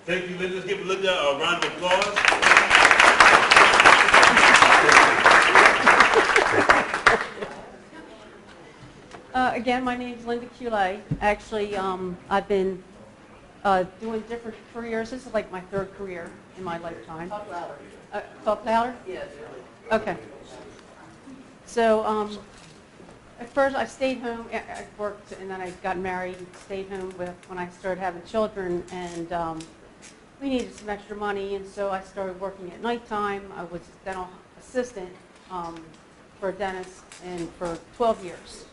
Thank you, Linda. Let's give Linda a round of applause. Again, my name is Linda Quilet. Actually, I've been doing different careers. This is like my third career in my lifetime. Talk louder. Talk louder? Yes. Okay. So at first I stayed home. I worked and then I got married and stayed home when I started having children. And we needed some extra money. And so I started working at nighttime. I was a dental assistant for a dentist and for 12 years.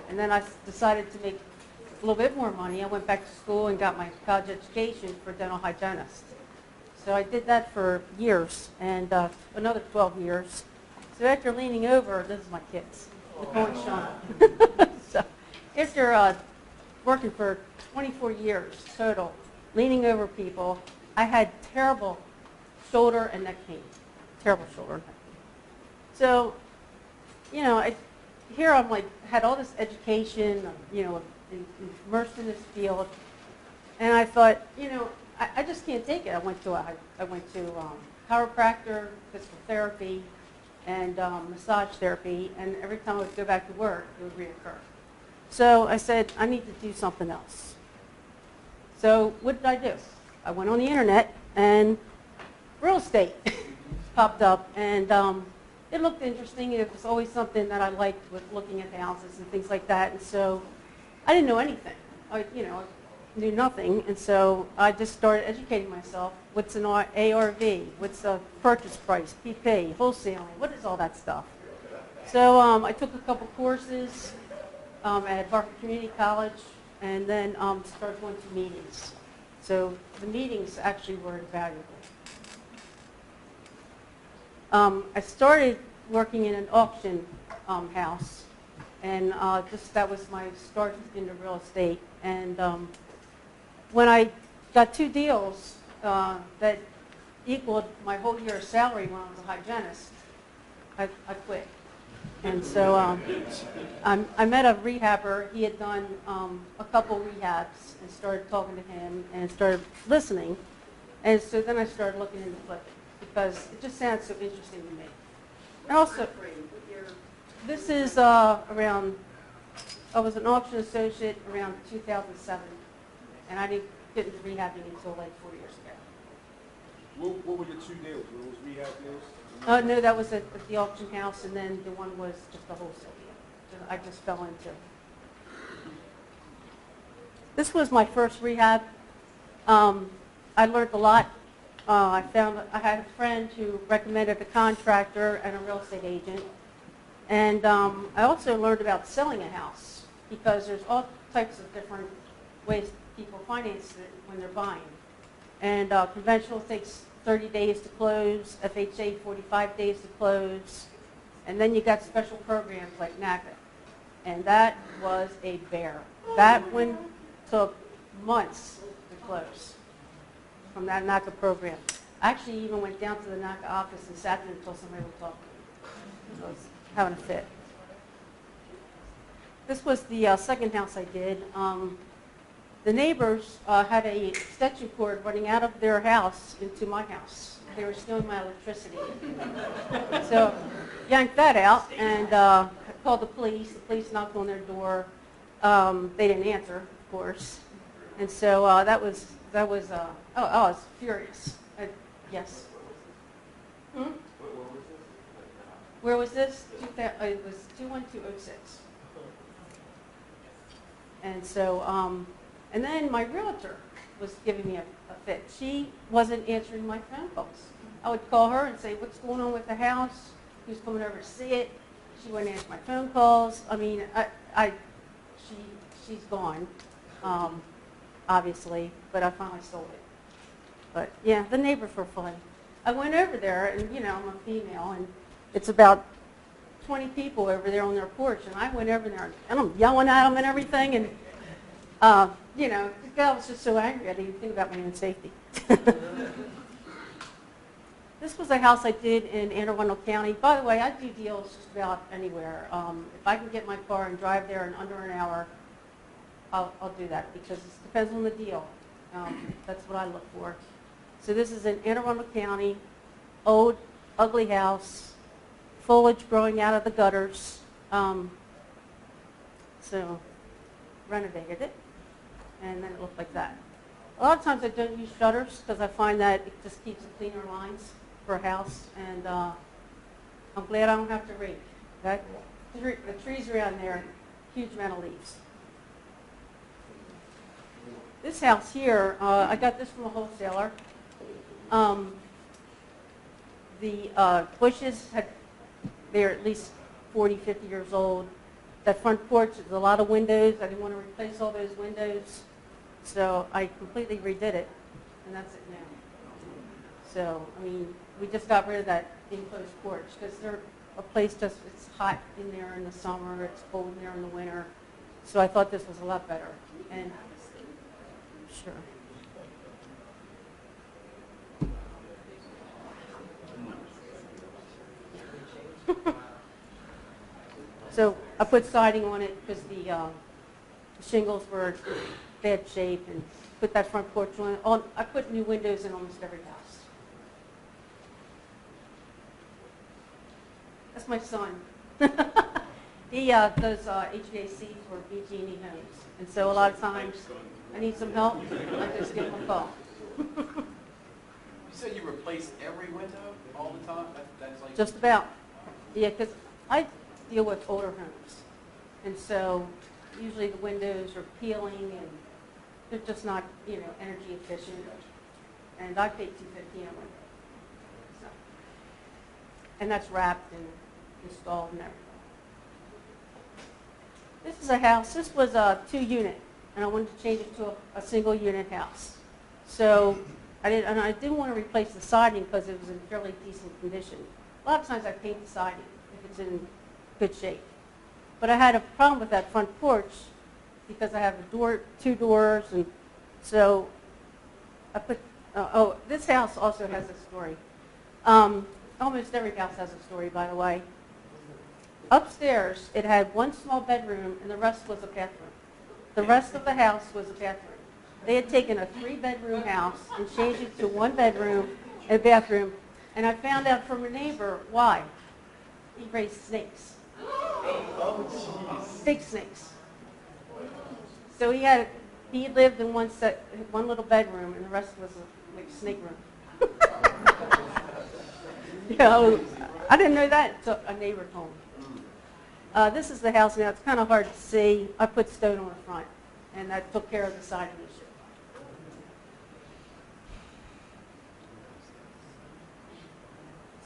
And then I decided to make a little bit more money. I went back to school and got my college education for dental hygienist. So I did that for years and another 12 years. So after leaning over, this is my kids, Nicole and Sean. So after working for 24 years total, leaning over people, I had terrible shoulder and neck pain. Terrible shoulder and neck pain. So, you know, here I'm like, had all this education, you know, immersed in this field, and I thought, you know, I just can't take it. I went to chiropractor, physical therapy, and massage therapy, and every time I would go back to work, it would reoccur. So I said, I need to do something else. So what did I do? I went on the internet, and real estate popped up, and it looked interesting. It was always something that I liked with looking at the houses and things like that. And so I didn't know anything. I knew nothing. And so I just started educating myself. What's an ARV? What's a purchase price? PP? Wholesaling? What is all that stuff? So I took a couple courses at Harvard Community College and then started going to meetings. So the meetings actually were invaluable. I started working in an auction house, and that was my start into real estate. And when I got 2 deals that equaled my whole year's salary when I was a hygienist, I quit. And so I met a rehabber. He had done a couple rehabs and started talking to him and started listening. And so then I started looking into flipping, because it just sounds so interesting to me. And also, this is around, I was an auction associate around 2007, and I didn't get into rehabbing until like 4 years ago. What were your 2 deals? Were those rehab deals? No, that was at the auction house, and then the one was just a wholesale deal that I just fell into. This was my first rehab. I learned a lot. I had a friend who recommended a contractor and a real estate agent. And I also learned about selling a house, because there's all types of different ways people finance it when they're buying. And conventional takes 30 days to close, FHA 45 days to close, and then you got special programs like NACA. And that was a bear. That one took months to close from that NACA program. I actually even went down to the NACA office and sat there until somebody would talk to me. I was having a fit. This was the second house I did. The neighbors had a extension cord running out of their house into my house. They were stealing my electricity. So yanked that out and called the police. The police knocked on their door. They didn't answer, of course. And so that was I was furious. Yes. Where was this? It was 21206. And so, and then my realtor was giving me a fit. She wasn't answering my phone calls. I would call her and say, what's going on with the house? Who's coming over to see it? She wouldn't answer my phone calls. I mean, she's gone, obviously, but I finally sold it. But yeah, the neighbors were fun. I went over there, and you know, I'm a female, and it's about 20 people over there on their porch, and I went over there, and I'm yelling at them and everything, and you know, the guy was just so angry I didn't even think about my own safety. This was a house I did in Anne Arundel County. By the way, I do deals just about anywhere. If I can get my car and drive there in under an hour, I'll do that, because it depends on the deal. That's what I look for. So this is in Anne Arundel County, old, ugly house, foliage growing out of the gutters. So renovated it, and then it looked like that. A lot of times I don't use shutters because I find that it just keeps the cleaner lines for a house, and I'm glad I don't have to rake. The trees around there, huge amount of leaves. This house here, I got this from a wholesaler. The bushes, they're at least 40, 50 years old. That front porch, there's a lot of windows. I didn't want to replace all those windows. So I completely redid it, and that's it now. So, I mean, we just got rid of that enclosed porch because they're a place just, it's hot in there in the summer, it's cold in there in the winter. So I thought this was a lot better. And sure. So I put siding on it because the shingles were in bad shape, and put that front porch on. I put new windows in almost every house. That's my son. He does HVAC for BG&E Homes, and so a lot of times I need some help, I just give him a call. You said you replace every window all the time? That's like Just about. Yeah, because I deal with older homes, and so usually the windows are peeling and they're just not, energy efficient. And I pay $250 a window, so. And that's wrapped and installed and everything. This is a house. This was a 2-unit, and I wanted to change it to a single unit house. So I didn't want to replace the siding because it was in fairly decent condition. A lot of times I paint the siding if it's in good shape. But I had a problem with that front porch because I have two doors, and so I put, this house also has a story. Almost every house has a story, by the way. Upstairs, it had one small bedroom, and the rest was a bathroom. The rest of the house was a bathroom. They had taken a 3-bedroom house and changed it to 1 bedroom and a bathroom, and I found out from a neighbor why. He raised snakes. Big snakes. So he lived in one little bedroom, and the rest was like snake room. I didn't know that until a neighbor told me. This is the house now. It's kind of hard to see. I put stone on the front, and that took care of the siding issue.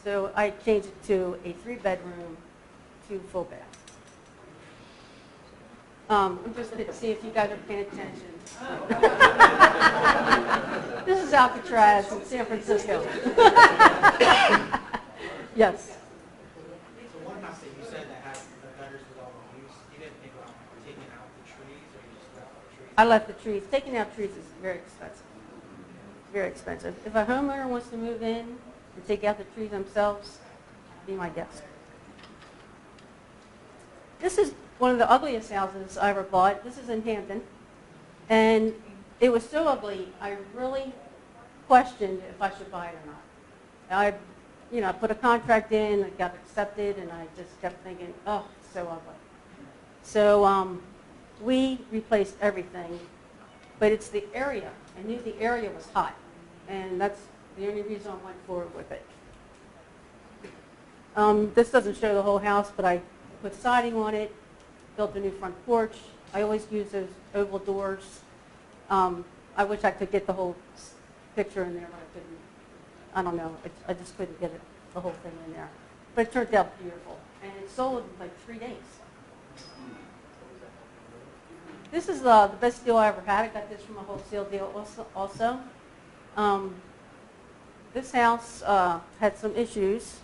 So I changed it to a 3-bedroom, 2 full bath. I'm just going to see if you guys are paying attention. This is Alcatraz in San Francisco. Yes. So one house that you said that had the gutters with all the leaves, you didn't think about taking out the trees, or you just left the trees? I left the trees. Taking out trees is very expensive. Very expensive. If a homeowner wants to move in and take out the trees themselves, be my guest. This is one of the ugliest houses I ever bought. This is in Hampton. And it was so ugly, I really questioned if I should buy it or not. I put a contract in, it got accepted, and I just kept thinking, oh, it's so ugly. So we replaced everything, but it's the area. I knew the area was hot, and that's the only reason I went forward with it. This doesn't show the whole house, but I put siding on it, built a new front porch. I always use those oval doors. I wish I could get the whole picture in there, but I couldn't. I don't know. I just couldn't get the whole thing in there. But it turned out beautiful. And it sold in like 3 days. This is the best deal I ever had. I got this from a wholesale deal also. This house had some issues,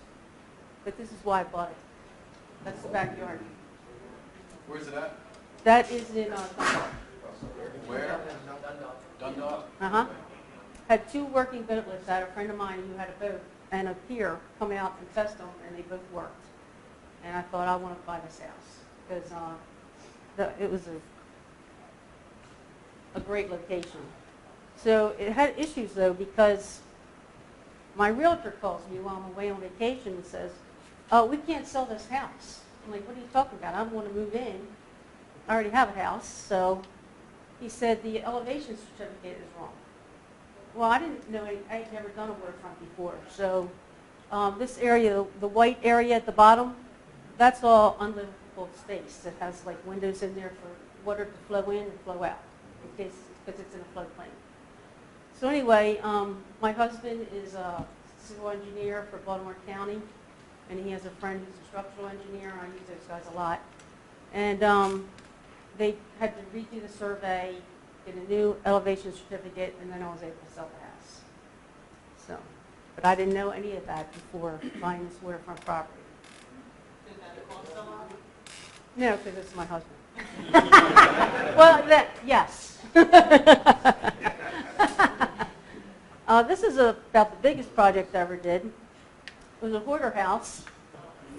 but this is why I bought it. That's the backyard. Where's it at? That is in Dundalk. Where? Dundalk? Uh-huh. Had 2 working boat lifts. I had a friend of mine who had a boat and a pier come out and test them, and they both worked. And I thought, I want to buy this house because it was a great location. So it had issues, though, because my realtor calls me while I'm away on vacation and says, "Oh, we can't sell this house." I'm like, "What are you talking about? I want to move in. I already have a house." So he said, "The elevation certificate is wrong." Well, I didn't know, I had never done a waterfront before. So this area, the white area at the bottom, that's all unlivable space. It has like windows in there for water to flow in and flow out, in case, because it's in a floodplain. So anyway, my husband is a civil engineer for Baltimore County, and he has a friend who's a structural engineer. I use those guys a lot. And they had to redo the survey, get a new elevation certificate, and then I was able to sell the house. So, but I didn't know any of that before buying this waterfront property. Did that cost a lot? No, because it's my husband. Well, yes. This is about the biggest project I ever did. It was a hoarder house,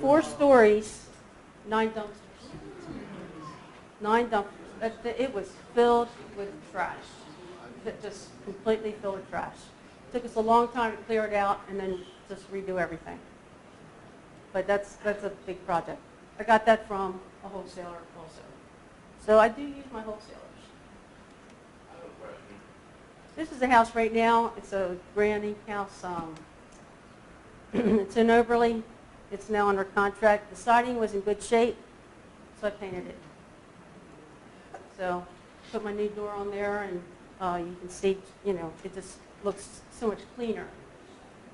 4 stories, 9 dumpsters. 9 dumpsters. It was filled with trash. Just completely filled with trash. It took us a long time to clear it out and then just redo everything. But that's a big project. I got that from a wholesaler also. So I do use my wholesalers. I have a question. This is the house right now. It's a granny house. It's in Overley. It's now under contract. The siding was in good shape, so I painted it. So put my new door on there, and you can see, it just looks so much cleaner.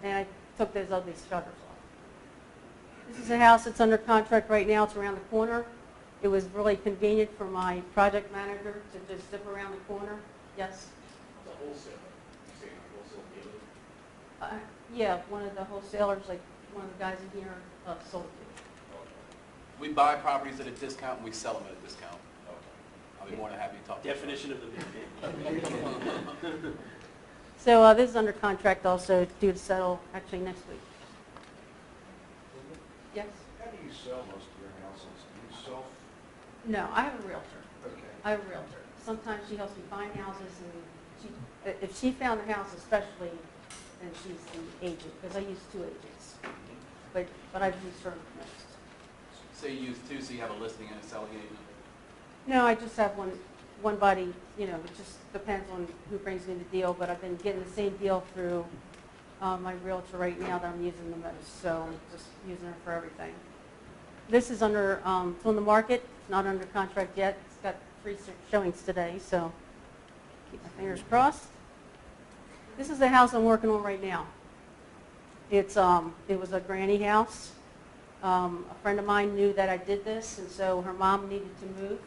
And I took those ugly shutters off. This is a house that's under contract right now. It's around the corner. It was really convenient for my project manager to just zip around the corner. Yes? The wholesaler. You saying a wholesale dealer? Yeah, one of the wholesalers, like one of the guys in here, sold it. We buy properties at a discount and we sell them at a discount. Okay. I'll be more than happy to talk to you. Definition of the bid. So this is under contract also, due to settle actually next week. Yes? How do you sell most of your houses? Do you self? No, I have a realtor. Okay. I have a realtor. Sometimes she helps me find houses, and if she found a house especially, then she's the agent, because I use 2 agents. But I've used her most. Say you use 2, so you have a listing and a selling agent. No, I just have one body, it just depends on who brings me the deal, but I've been getting the same deal through my realtor right now that I'm using the most, so I'm just using her for everything. This is under, it's on the market, it's not under contract yet. It's got 3 showings today, so keep my fingers crossed. This is the house I'm working on right now. It was a granny house. A friend of mine knew that I did this, and so her mom needed to move.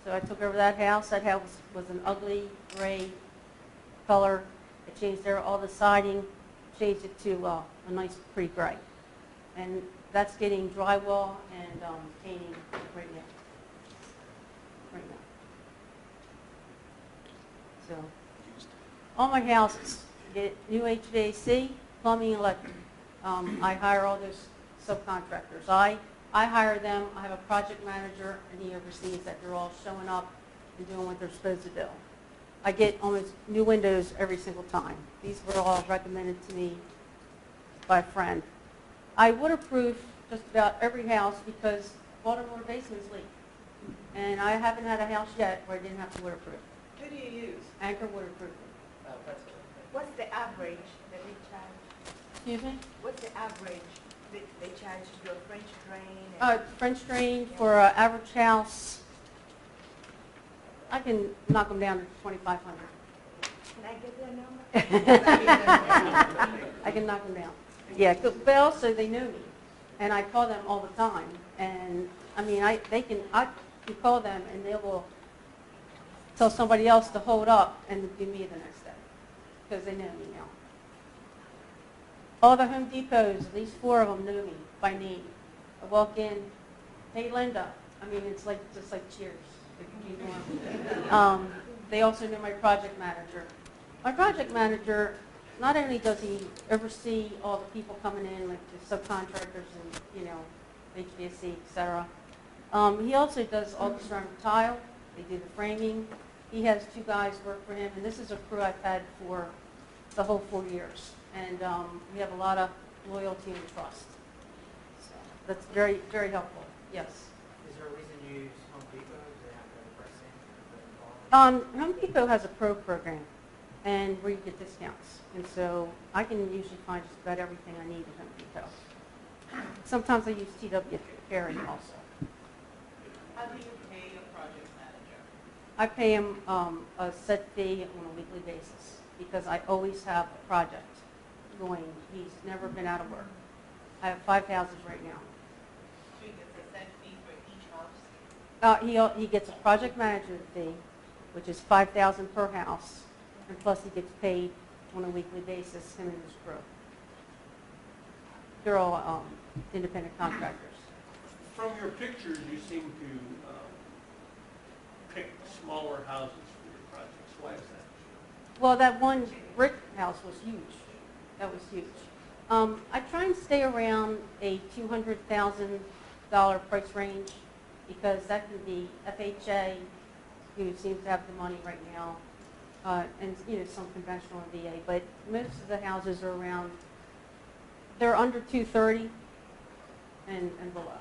So I took over that house. That house was an ugly gray color. I changed all the siding, changed it to a nice, pretty gray. And that's getting drywall and painting right now. So, all my houses get new HVAC, plumbing, electric. I hire all those subcontractors. I hire them. I have a project manager, and he oversees that they're all showing up and doing what they're supposed to do. I get almost new windows every single time. These were all recommended to me by a friend. I waterproof just about every house because Baltimore basements leak. And I haven't had a house yet where I didn't have to waterproof. Who do you use? Anchor waterproofing. Oh, that's good. What's the average that they charge? Excuse me? What's the average that they charge to do a French drain? French drain for an average house, I can knock them down to $2,500. Can I get their number? I can knock them down. Yeah, but also they know me, and I call them all the time. And I mean, I can call them, and they will tell somebody else to hold up and do me the next day because they know me now. All the Home Depots, at least 4 of them know me by name. I walk in, hey Linda. I mean, it's like just like cheers. They also know my project manager. My project manager, not only does he oversee all the people coming in, like the subcontractors and, HVAC, etc. He also does all the ceramic tile. They do the framing. He has 2 guys work for him, and this is a crew I've had for the whole 4 years. and we have a lot of loyalty and trust. So that's very, very helpful, yes. Is there a reason you use Home Depot? Do they have better pricing? Home Depot has a pro program, and where you get discounts. And so I can usually find just about everything I need at Home Depot. Sometimes I use TW Carry also. How do you pay a project manager? I pay him a set fee on a weekly basis because I always have a project going. He's never been out of work. I have 5 houses right now. So he gets a set fee for each house? He gets a project management fee, which is $5,000 per house, and plus he gets paid on a weekly basis, him and his crew. They're all independent contractors. From your pictures, you seem to pick smaller houses for your projects. Why is that? Well, that one brick house was huge. That was huge. I try and stay around a $200,000 price range because that can be FHA, who seems to have the money right now, and some conventional and VA. But most of the houses are around, they're under 230 and below.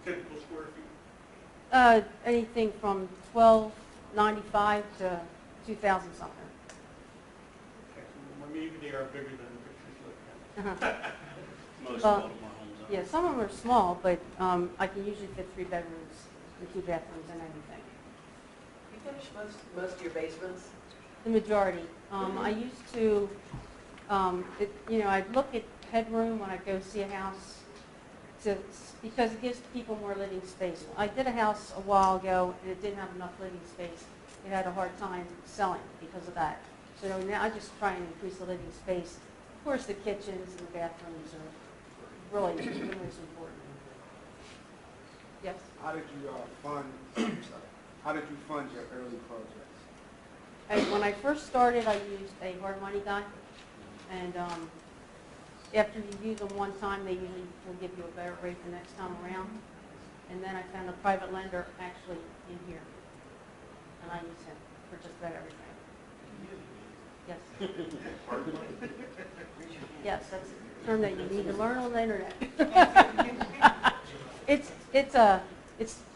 Typical square feet? Anything from 1295 to 2,000 something. Okay. Well, maybe they are bigger than the pictures you look Uh-huh. at. Most Well, Baltimore homes are. Yeah, some of them are small, but I can usually fit 3 bedrooms and 2 bathrooms and everything. You finish most of your basements? The majority. I used to, I'd look at headroom when I go see a house because it gives people more living space. I did a house a while ago and it didn't have enough living space. It had a hard time selling because of that. So now I just try and increase the living space. Of course, the kitchens and the bathrooms are really the most important. Yes? How did you fund your early projects? When I first started, I used a hard money guy, and after you use them one time, they usually will give you a better rate the next time around. And then I found a private lender actually in here, and I use him for just about everything. Yes. Yes, that's a term that you need to learn on the internet. It's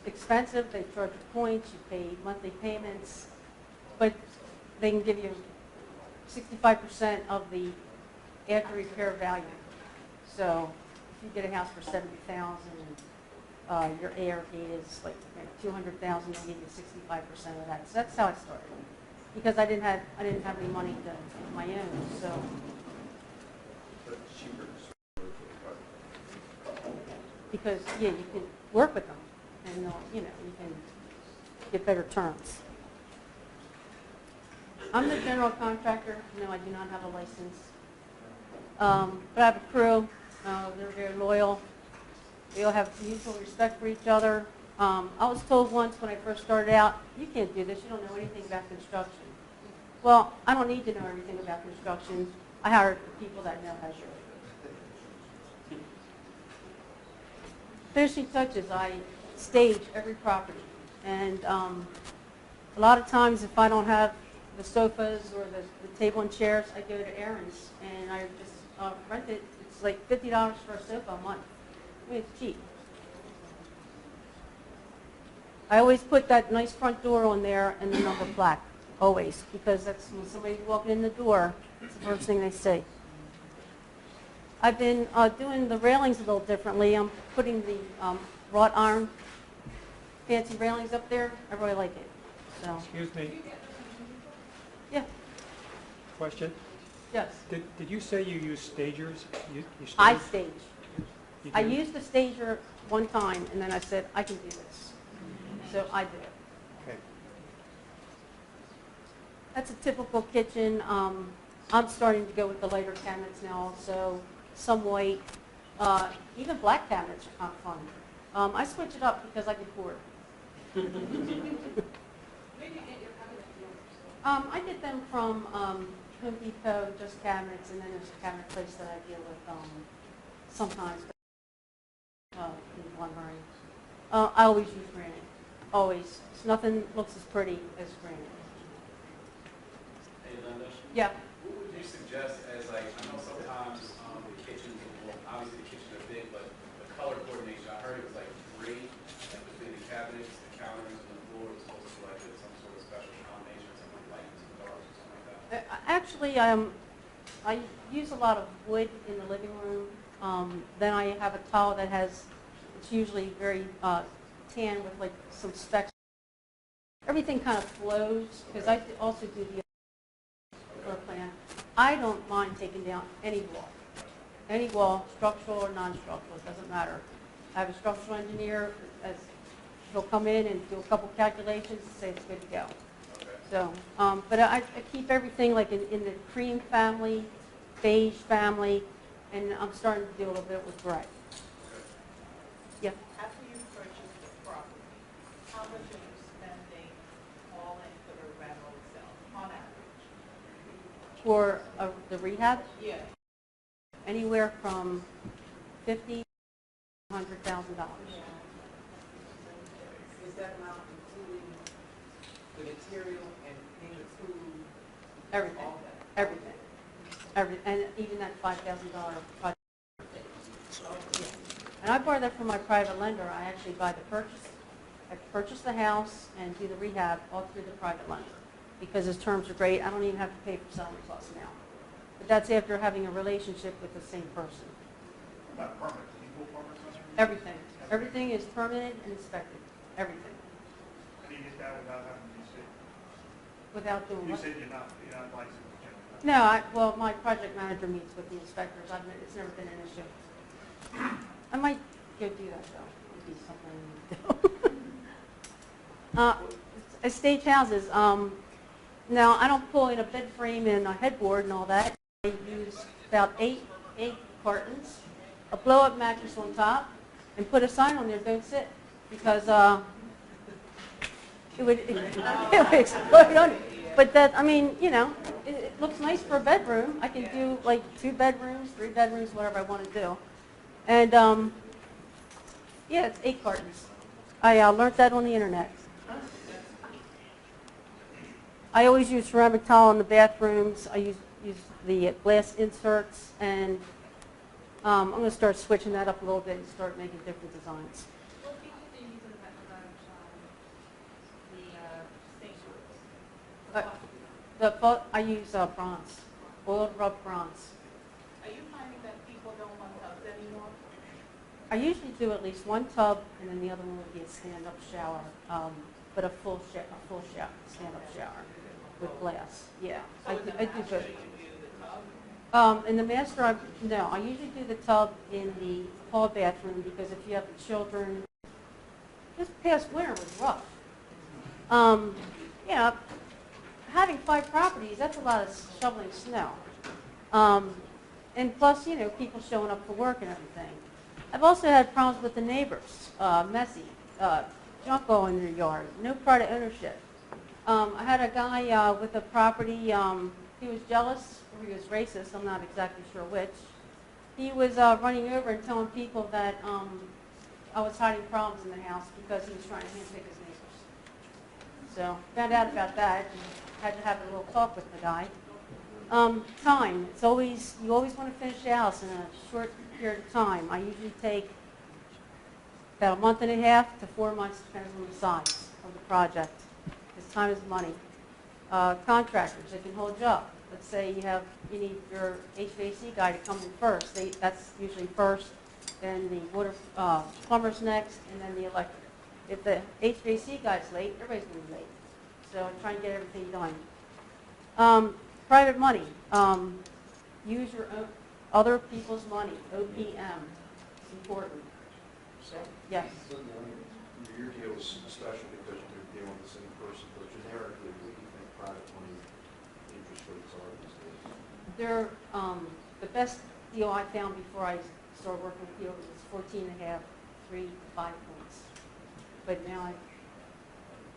expensive. They charge you points. You pay monthly payments, but they can give you 65% of the after repair value. So if you get a house for $70,000 and your ARV is like $200,000, they'll give you 65% of that. So that's how I started, because I didn't have any money of my own. So because you can work with them, and you can get better terms. I'm the general contractor. No, I do not have a license. But I have a crew. They're very loyal. We all have mutual respect for each other. I was told once when I first started out, you can't do this. You don't know anything about construction. Well, I don't need to know everything about construction. I hire the people that know how to do it. Finishing touches, I stage every property. And a lot of times if I don't have the sofas or the table and chairs, I go to Aaron's and I just rent it. It's like $50 for a sofa a month. I mean, it's cheap. I always put that nice front door on there and the number plaque, always, because that's when somebody's walking in the door, it's the first thing they see. I've been doing the railings a little differently. I'm putting the wrought iron fancy railings up there. I really like it. So, Excuse me, yeah, question. yes. Did you say you use stagers? You I stage? stage. You I do? used the stager one time, and then I said, I can do this. So I do it. Okay. That's a typical kitchen. I'm starting to go with the lighter cabinets now also, some white. Even black cabinets are kind of fun. I switch it up because I get bored. I get them from Home Depot, just cabinets, and then there's a cabinet place that I deal with sometimes in lumbering. I always use granite. Always. Nothing looks as pretty as granite. Hey, Linda, Yeah. what would you suggest suggest as like, I know sometimes the kitchens, well, obviously the kitchens are big, but the color coordination, I heard it was like gray, like between the cabinets, the counters, and the floor was supposed to be like some sort of special combination, something like light and some dark or something like that. Actually, I use a lot of wood in the living room. Then I have a tile that has, it's usually very tan with like some specks. Everything kind of flows, because I also do the floor plan. I don't mind taking down any wall, structural or non-structural, it doesn't matter. I have a structural engineer, he'll come in and do a couple calculations and say it's good to go. So, but I keep everything like in the cream family, beige family, and I'm starting to do a little bit with gray. Yeah. After you purchase the property, how much are you spending all in for the rental itself, on average? For the rehab, Yeah. anywhere from $50,000 to $100,000. Is that amount including the material and payment food? Everything, All that? everything, and even that $5,000 project. Yeah. And I borrow that from my private lender. I actually buy the purchase. I purchase the house and do the rehab all through the private lender because his terms are great. I don't even have to pay for selling costs now. But that's after having a relationship with the same person. About permits, equal permits? Everything. Everything is permitted and inspected. Everything. And you get that without having to see. Without doing You what? said you're not licensed. No, well, my project manager meets with the inspectors. It's never been an issue. I might go do that, though. It'd be something to do. Estate houses. Now, I don't pull in a bed frame and a headboard and all that. I use about eight cartons, a blow-up mattress on top, and put a sign on there, don't sit, because it would explode on it. But that, I mean, you know, it looks nice for a bedroom. I can do like 2 bedrooms, 3 bedrooms, whatever I want to do. And yeah, it's 8 cartons. I learned that on the internet. I always use ceramic tile in the bathrooms. I use the glass inserts, and I'm going to start switching that up a little bit and start making different designs. What features do you use in the sink? I use bronze, oiled rub bronze. Are you finding that people don't want tubs anymore? I usually do at least 1 tub, and then the other one would be a stand-up shower, but a full shower, stand-up shower with glass. Yeah, I do both. In the master, I usually do the tub in the hall bathroom because if you have the children, this past winter was rough. Yeah, having 5 properties, that's a lot of shoveling snow. And plus, you know, people showing up for work and everything. I've also had problems with the neighbors, messy, junk all in their yard, no pride of ownership. I had a guy with a property, he was jealous or he was racist, I'm not exactly sure which. He was running over and telling people that I was hiding problems in the house because he was trying to handpick his neighbors. So found out about that and had to have a little talk with the guy. Time, you always want to finish the house in a short period of time. I usually take about a month and a half to 4 months, depends on the size of the project. Because time is money. Contractors, they can hold you up. Let's say you need your HVAC guy to come in first. That's usually first, then the water plumber's next, and then the electric. If the HVAC guy's late, everybody's going to be late. So I try and get everything done. Private money. Use your own, other people's money. OPM. It's important. Yes. Your deal is special because you're dealing with the same person, but generically, what do you think private money interest rates are these days? They're the best deal I found before I started working with you was 14.5, 3 to 5 points. But now I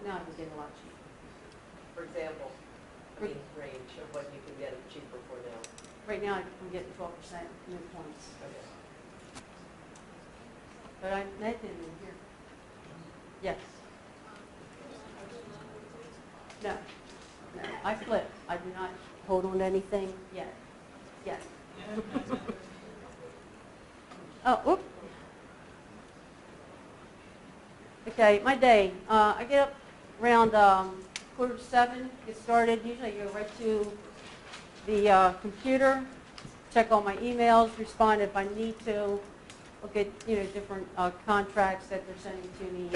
can get a lot cheaper. For example, range of what you can get cheaper for now. Right now I'm getting 12% new points. Okay. But I met him in here. Yes. No. I flip. I do not hold on to anything yet. yet. Oh, whoop. Okay, my day. I get up around 6:45, get started. Usually I go right to the computer, check all my emails, respond if I need to, look at different contracts that they're sending to me.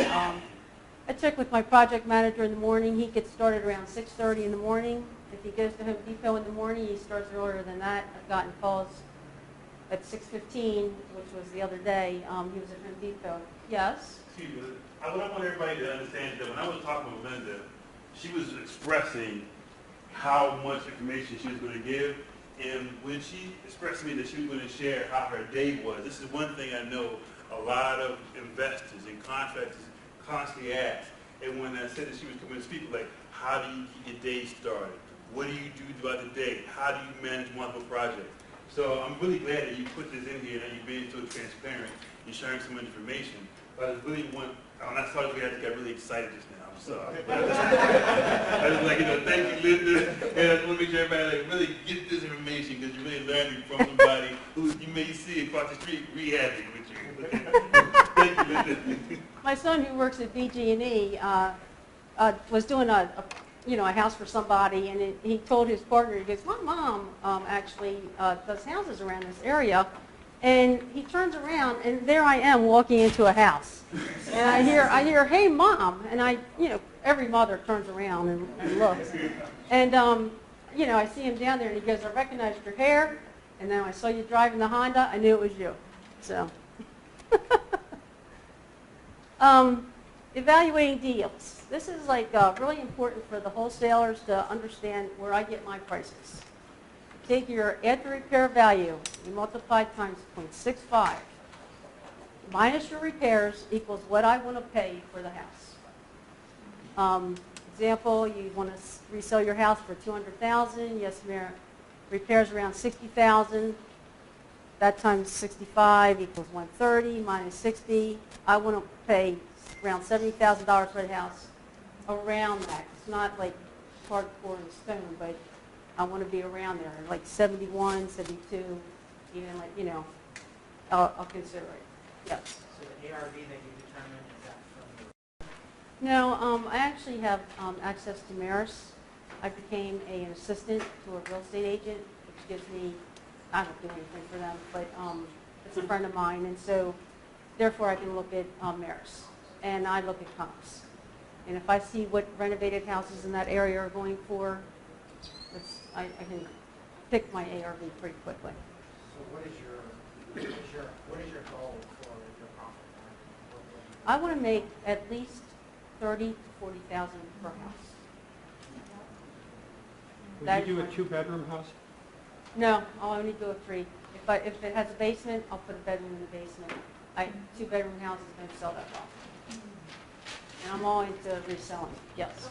I check with my project manager in the morning. He gets started around 6:30 in the morning. If he goes to Home Depot in the morning, he starts earlier than that. I've gotten calls at 6:15, which was the other day. He was at Home Depot. Yes? Excuse me. What I want everybody to understand is that when I was talking with Linda, she was expressing how much information she was going to give. And when she expressed to me that she was going to share how her day was, this is one thing I know a lot of investors and contractors constantly ask. And when I said that she was coming to speak, like, how do you get your day started? What do you do throughout the day? How do you manage multiple projects? So I'm really glad that you put this in here and you're being so transparent and sharing some information. But I just really want, when I saw this, I got really excited just now. I'm sorry. I was like, thank you, Linda. And I just want to make sure everybody really get this information because you're really learning from somebody who you may see across the street rehabbing with you. Thank you, Linda. My son, who works at BG&E, was doing a house for somebody, and he told his partner, he goes, my mom actually does houses around this area. And he turns around, and there I am walking into a house. And I hear, hey, Mom. And every mother turns around and looks. And, I see him down there, and he goes, I recognized your hair. And then I saw you driving the Honda. I knew it was you. So, evaluating deals. This is really important for the wholesalers to understand where I get my prices. Take your after repair value, you multiply times 0.65, minus your repairs equals what I want to pay for the house. Example, you want to resell your house for $200,000, yes, repairs around $60,000, that times 65 equals $130, minus 60, I want to pay around $70,000 for the house, around that. It's not like hardcore in stone, but I want to be around there, like 71, 72, even I'll consider it. Yes. So the ARV that you determine, is that from the... No, I actually have access to Maris. I became an assistant to a real estate agent, which gives me, I don't do anything for them, but it's a friend of mine, and so therefore I can look at Maris, and I look at comps. And if I see what renovated houses in that area are going for, I can pick my ARV pretty quickly. So what is your goal for your profit margin? I want to make at least $30,000 to $40,000 per house. Would you do a two-bedroom house? No, I'll only do a 3. If it has a basement, I'll put a bedroom in the basement. 2-bedroom houses don't sell that well. And I'm all into reselling. Yes.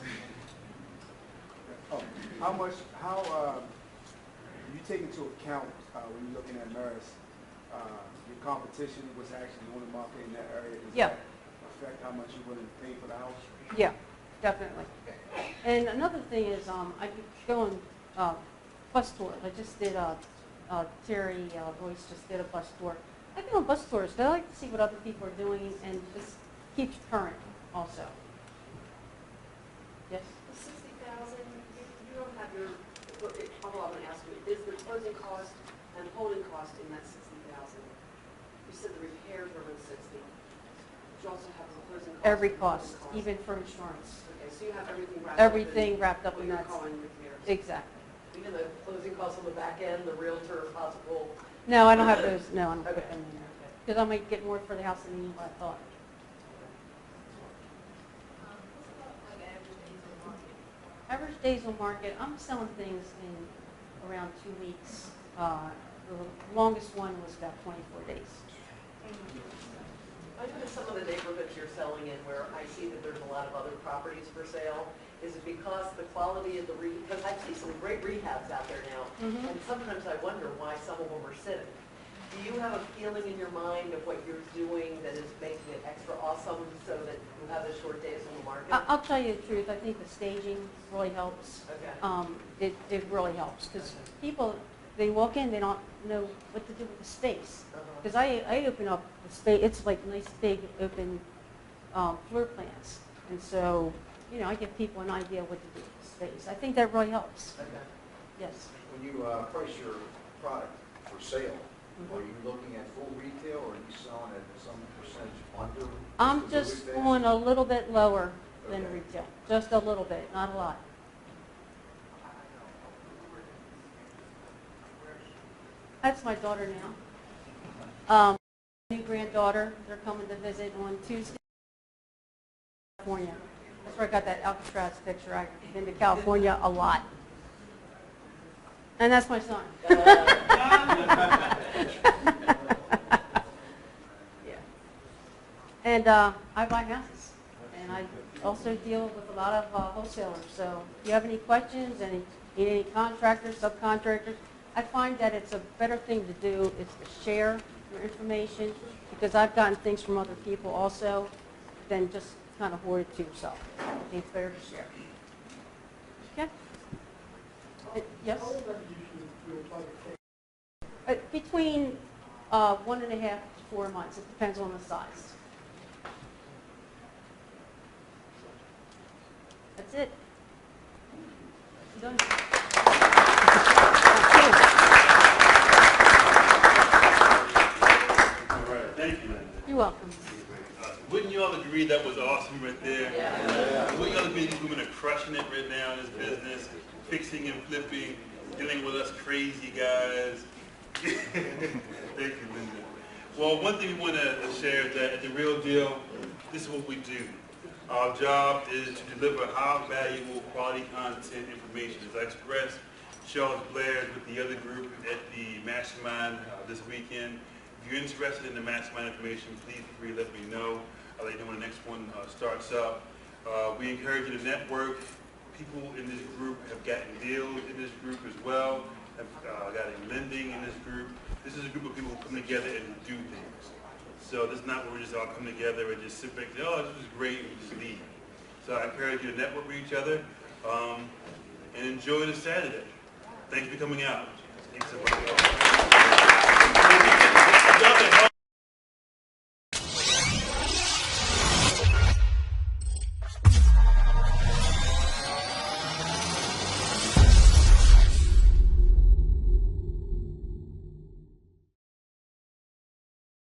Oh, how you take into account when you're looking at Maris, your competition, what's actually on the market in that area? Does that affect how much you're willing to pay for the house? Yeah, definitely. And another thing is I go on bus tours. I just did Terry Royce just did a bus tour. I go on bus tours because I like to see what other people are doing, and this keeps you current also. Yes? The 60,000, you don't have your, although I'm going to ask you, is the closing cost and holding cost in that 60,000? You said the repairs were in 60. But you also have the closing cost. Every cost, even for insurance. Okay, so you have everything wrapped up in what that. you're calling repairs. Exactly. Even the closing costs on the back end, the realtor, possible. No, I don't have those. No, I don't put them in there because I might get more for the house than I thought. Average days on market, I'm selling things in around 2 weeks. The longest one was about 24 days. I know in some of the neighborhoods you're selling in where I see that there's a lot of other properties for sale. Is it because the quality of the because I see some great rehabs out there now, and sometimes I wonder why some of them are sitting. Do you have a feeling in your mind of what you're doing that is making it extra awesome so that you have the short days on the market? I'll tell you the truth. I think the staging really helps. Okay. It really helps because people, they walk in, they don't know what to do with the space. Because I open up the space, it's like nice big open floor plans. And so, you know, I give people an idea what to do with the space. I think that really helps. Okay. Yes. When you price your product for sale, are you looking at full retail or are you selling at some percentage under? I'm just going a little bit lower than Okay. retail, just a little bit, not a lot. That's my daughter now. New granddaughter, they're coming to visit on Tuesday, California. That's where I got that Alcatraz picture. I've been to California a lot. And that's my son. Yeah. And I buy houses. And I also deal with a lot of wholesalers. So if you have any questions, need any contractors, subcontractors, I find that it's a better thing to do is to share your information, because I've gotten things from other people also than just kind of hoard it to yourself. I think it's better to share. Okay? Yes? Between 1.5 to 4 months. It depends on the size. That's it. Done. Thank you, Linda. You're welcome. Wouldn't you all agree that was awesome right there? Yeah. Wouldn't you all agree these women are crushing it right now in this business, fixing and flipping, dealing with us crazy guys? Thank you, Linda. Well, one thing we want to share is that at The Real Deal, this is what we do. Our job is to deliver high valuable quality content information. As I expressed, Charles Blair is with the other group at the Mastermind this weekend. If you're interested in the Mastermind information, please feel free to let me know. I'll let you know when the next one starts up. We encourage you to network. People in this group have gotten deals in this group as well, have gotten lending in this group. This is a group of people who come together and do things. So this is not where we just all come together and just sit back and say, oh, this is great, and just leave. So I encourage you to network with each other and enjoy the Saturday. Thanks for coming out. Thanks so much.